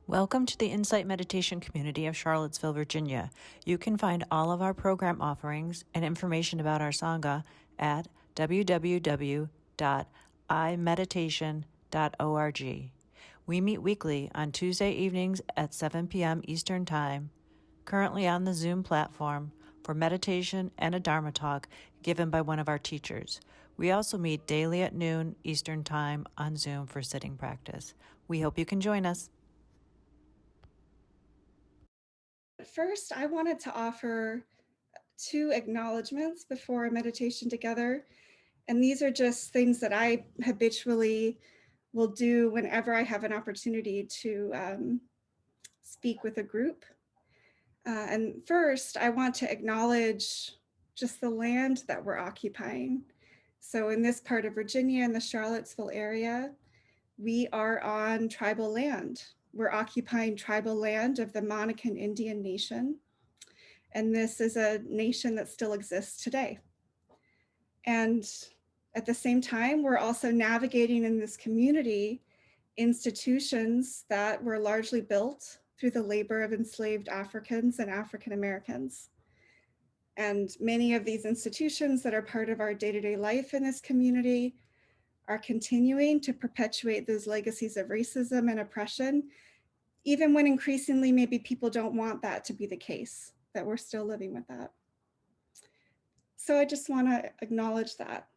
Welcome to the Insight Meditation Community of Charlottesville, Virginia. You can find all of our program offerings and information about our Sangha at www.imeditation.org. We meet weekly on Tuesday evenings at 7 p.m. Eastern Time, currently on the Zoom platform for meditation and a Dharma talk given by one of our teachers. We also meet daily at noon Eastern Time on Zoom for sitting practice. We hope you can join us. First, I wanted to offer 2 acknowledgments before a meditation together. And these are just things that I habitually will do whenever I have an opportunity to speak with a group. And first, I want to acknowledge just the land that we're occupying. So in this part of Virginia, in the Charlottesville area, we are on tribal land. We're occupying tribal land of the Monacan Indian Nation. And this is a nation that still exists today. And at the same time, we're also navigating in this community institutions that were largely built through the labor of enslaved Africans and African Americans. And many of these institutions that are part of our day-to-day life in this community are continuing to perpetuate those legacies of racism and oppression, even when increasingly maybe people don't want that to be the case, that we're still living with that. So I just want to acknowledge that.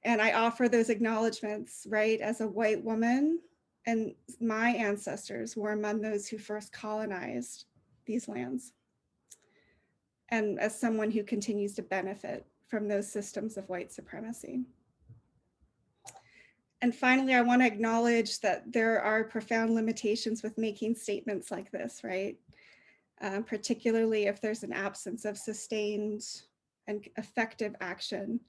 And I offer those acknowledgements, right, as a white woman, and my ancestors were among those who first colonized these lands. And as someone who continues to benefit from those systems of white supremacy. And finally, I want to acknowledge that there are profound limitations with making statements like this, right? Particularly if there's an absence of sustained and effective action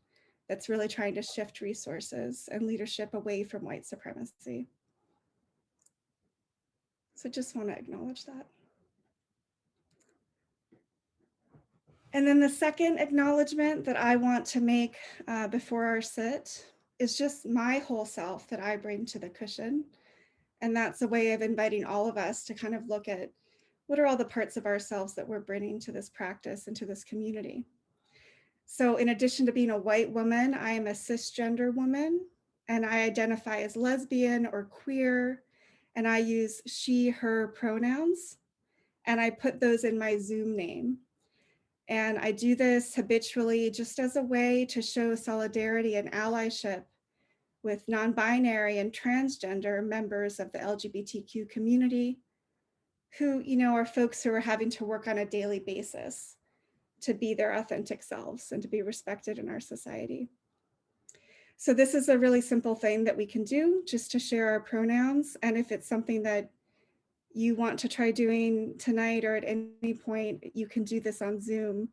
that's really trying to shift resources and leadership away from white supremacy. So just want to acknowledge that. And then the second acknowledgement that I want to make before our sit is just my whole self that I bring to the cushion. And that's a way of inviting all of us to kind of look at what are all the parts of ourselves that we're bringing to this practice and to this community. So in addition to being a white woman, I am a cisgender woman, and I identify as lesbian or queer, and I use she, her pronouns, and I put those in my Zoom name. And I do this habitually just as a way to show solidarity and allyship with non-binary and transgender members of the LGBTQ community who, are folks who are having to work on a daily basis to be their authentic selves and to be respected in our society. So this is a really simple thing that we can do just to share our pronouns. And if it's something that you want to try doing tonight or at any point, you can do this on Zoom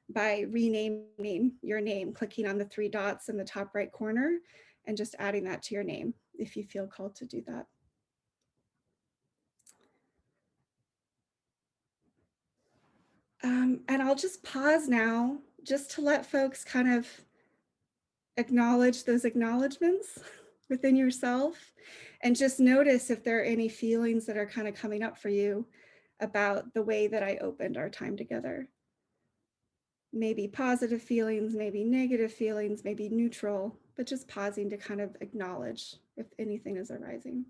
by renaming your name, clicking on the 3 dots in the top right corner and just adding that to your name if you feel called to do that. And I'll just pause now just to let folks kind of acknowledge those acknowledgements within yourself and just notice if there are any feelings that are kind of coming up for you about the way that I opened our time together. Maybe positive feelings, maybe negative feelings, maybe neutral, but just pausing to kind of acknowledge if anything is arising.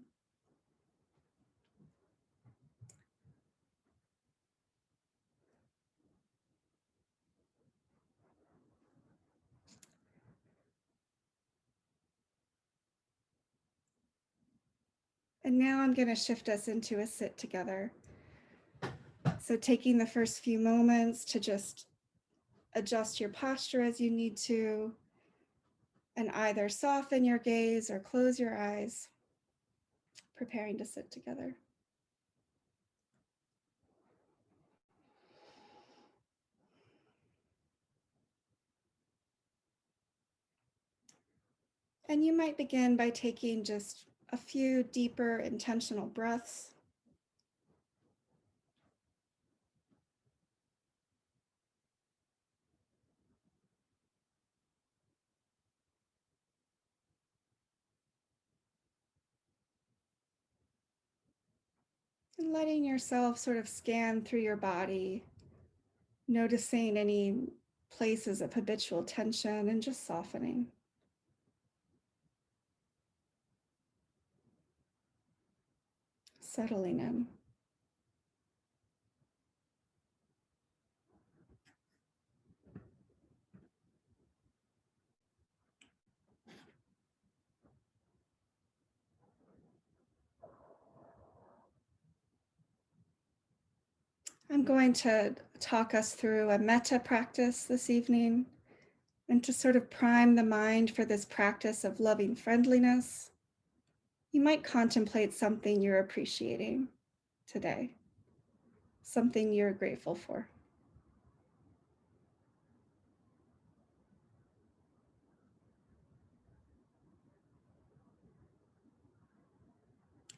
And now I'm going to shift us into a sit together. So taking the first few moments to just adjust your posture as you need to, and either soften your gaze or close your eyes, preparing to sit together. And you might begin by taking just a few deeper intentional breaths. And letting yourself sort of scan through your body, noticing any places of habitual tension and just softening. Settling in. I'm going to talk us through a metta practice this evening and to sort of prime the mind for this practice of loving friendliness. You might contemplate something you're appreciating today, something you're grateful for.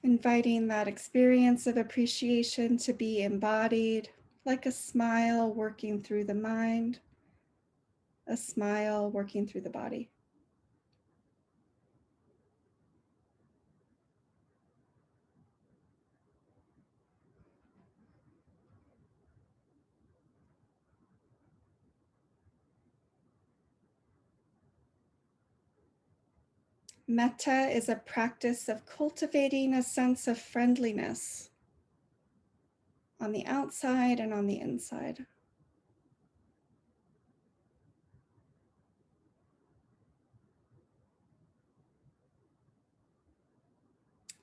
Inviting that experience of appreciation to be embodied like a smile working through the mind, a smile working through the body. Metta is a practice of cultivating a sense of friendliness on the outside and on the inside.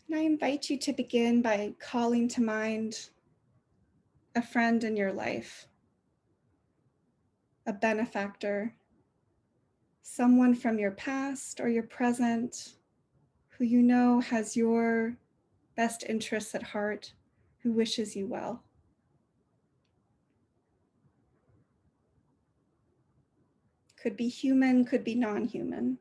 And I invite you to begin by calling to mind a friend in your life, a benefactor, someone from your past or your present who you know has your best interests at heart, who wishes you well. Could be human, could be non-human.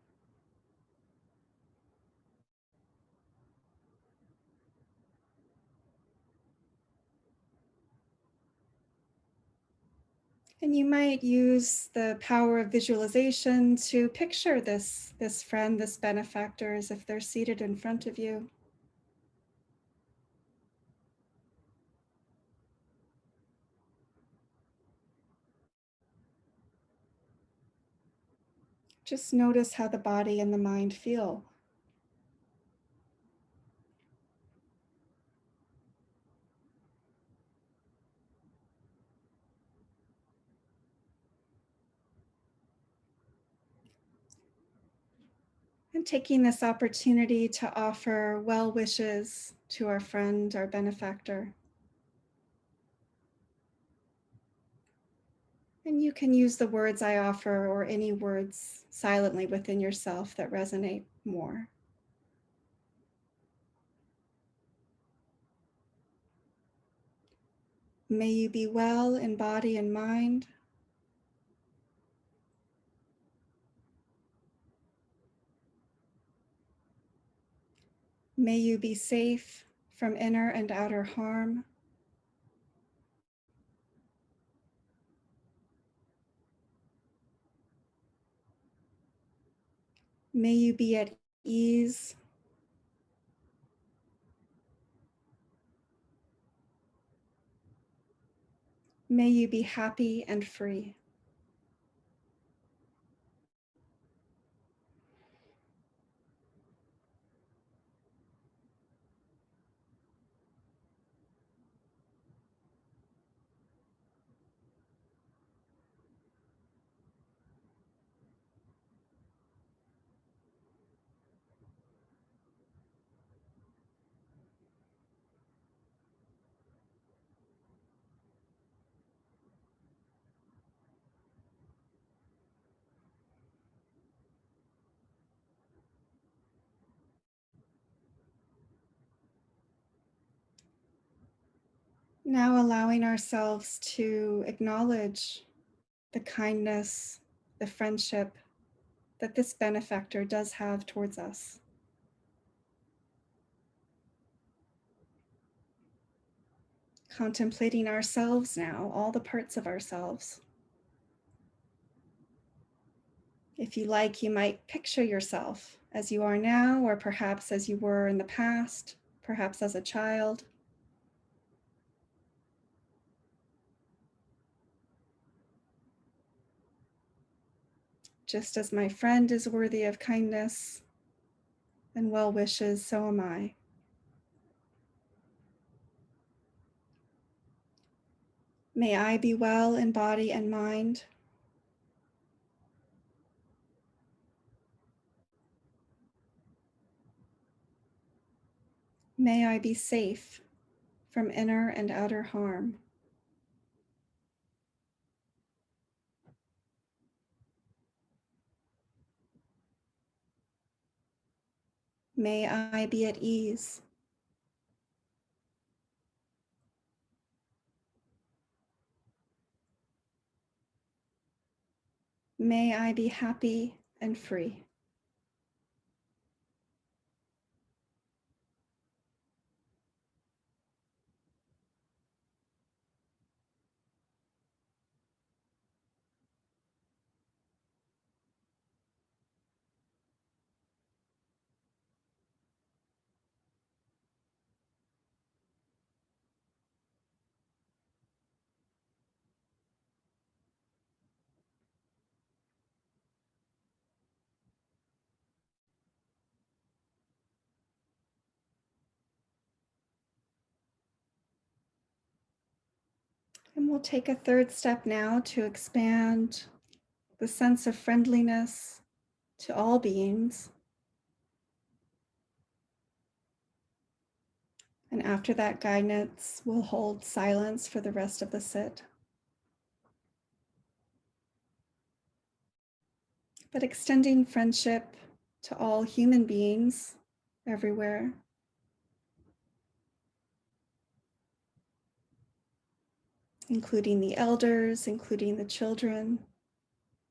And you might use the power of visualization to picture this friend, this benefactor, as if they're seated in front of you. Just notice how the body and the mind feel. And taking this opportunity to offer well wishes to our friend, our benefactor. And you can use the words I offer or any words silently within yourself that resonate more. May you be well in body and mind. May you be safe from inner and outer harm. May you be at ease. May you be happy and free. Now allowing ourselves to acknowledge the kindness, the friendship that this benefactor does have towards us. Contemplating ourselves now, all the parts of ourselves. If you like, you might picture yourself as you are now, or perhaps as you were in the past, perhaps as a child. Just as my friend is worthy of kindness and well wishes, so am I. May I be well in body and mind. May I be safe from inner and outer harm. May I be at ease. May I be happy and free. And we'll take a third step now to expand the sense of friendliness to all beings. And after that guidance, we'll hold silence for the rest of the sit. But extending friendship to all human beings everywhere. Including the elders, including the children,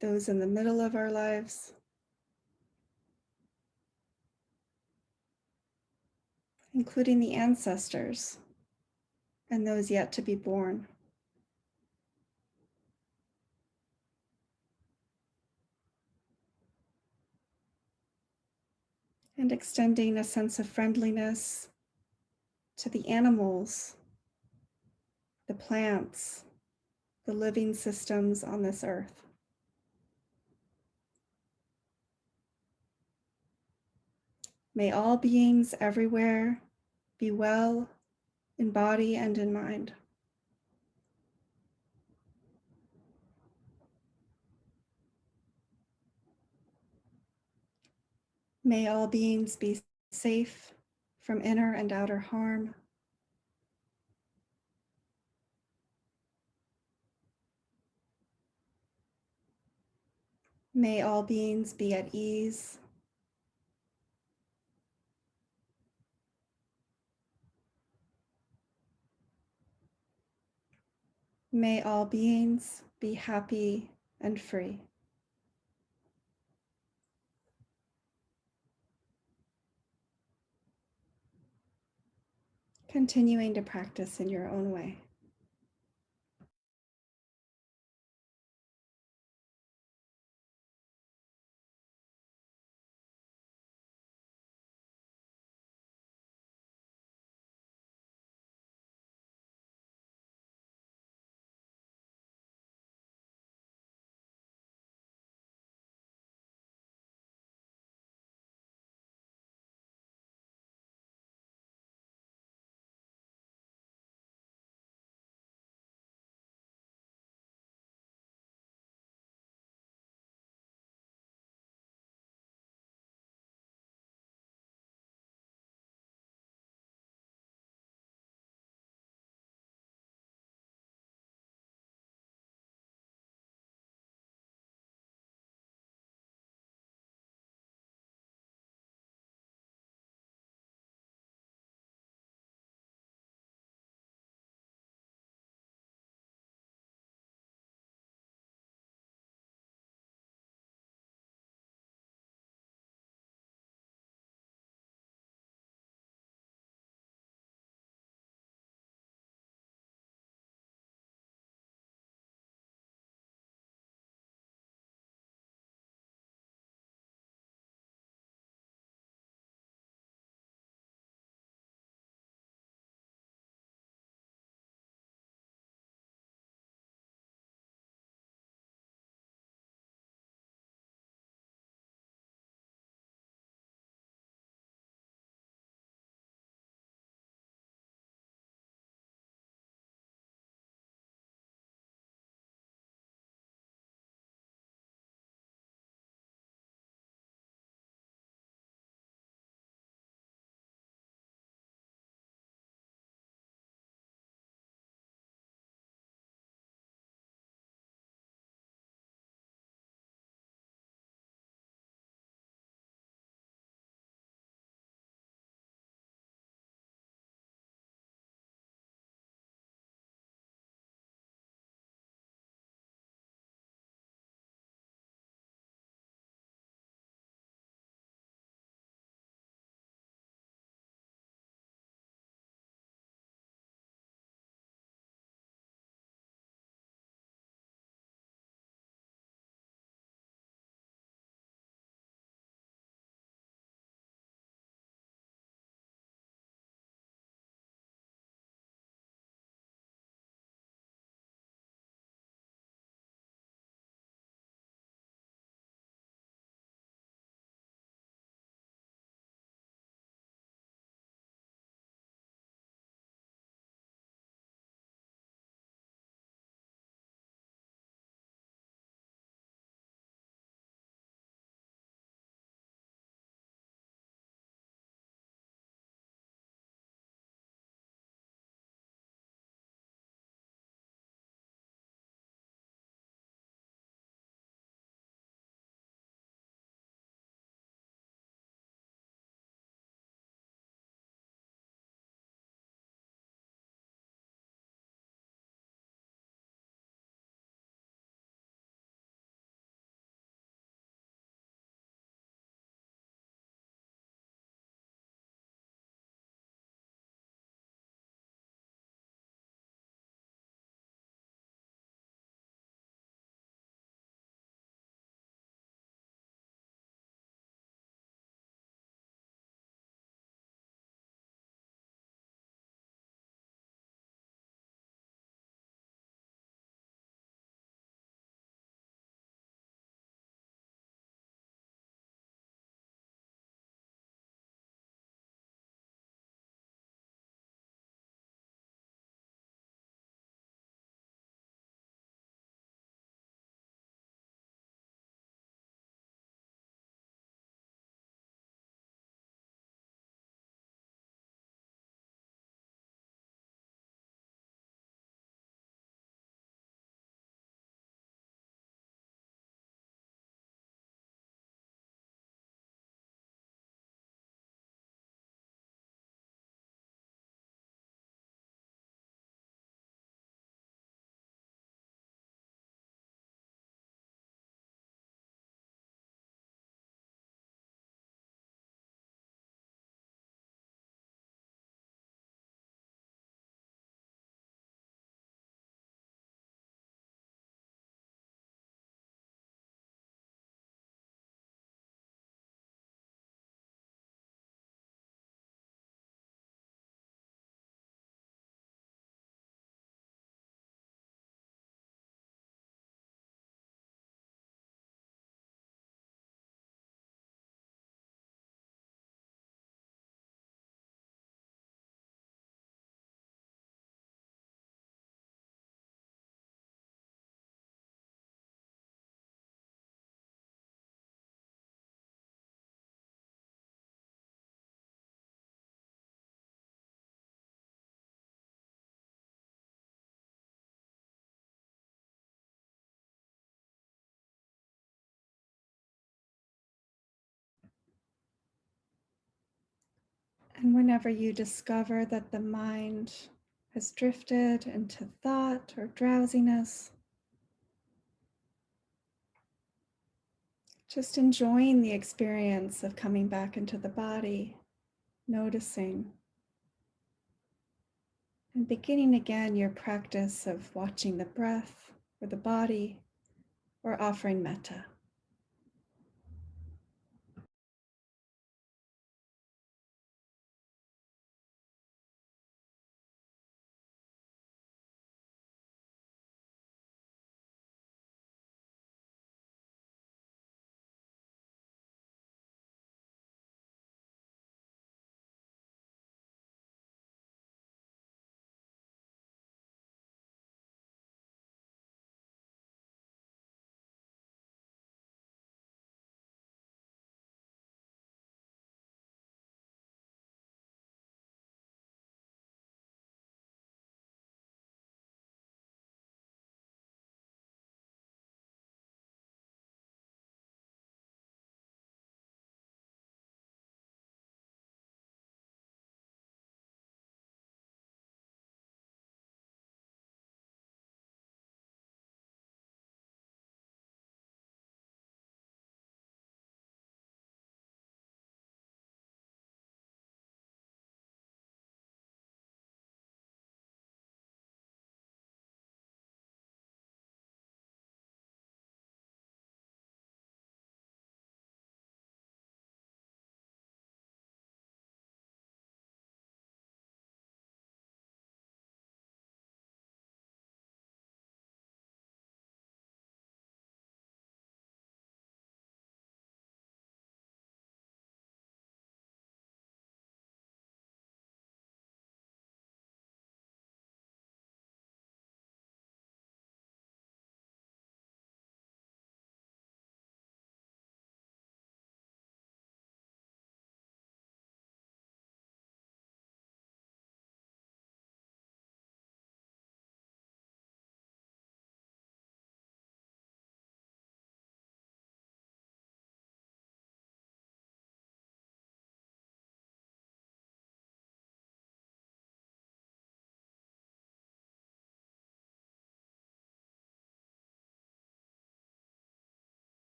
those in the middle of our lives, including the ancestors and those yet to be born. And extending a sense of friendliness to the animals, the plants, the living systems on this earth. May all beings everywhere be well in body and in mind. May all beings be safe from inner and outer harm. May all beings be at ease. May all beings be happy and free. Continuing to practice in your own way. And whenever you discover that the mind has drifted into thought or drowsiness, just enjoying the experience of coming back into the body, noticing, and beginning again your practice of watching the breath or the body or offering metta.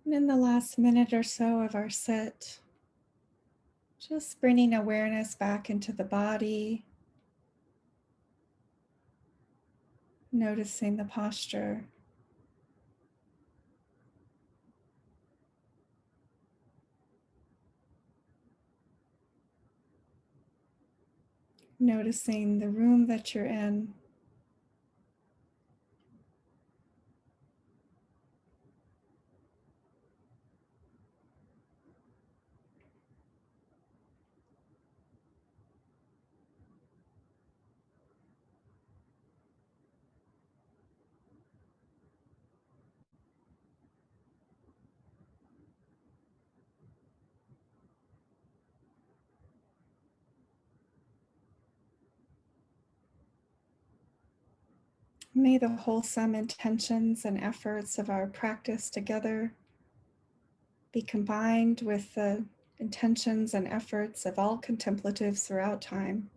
And in the last minute or so of our sit, just bringing awareness back into the body, noticing the posture. Noticing the room that you're in. May the wholesome intentions and efforts of our practice together be combined with the intentions and efforts of all contemplatives throughout time.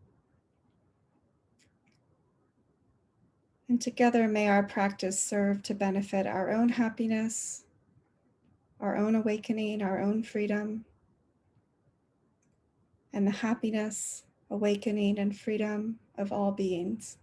And together may our practice serve to benefit our own happiness, our own awakening, our own freedom, and the happiness, awakening, and freedom of all beings.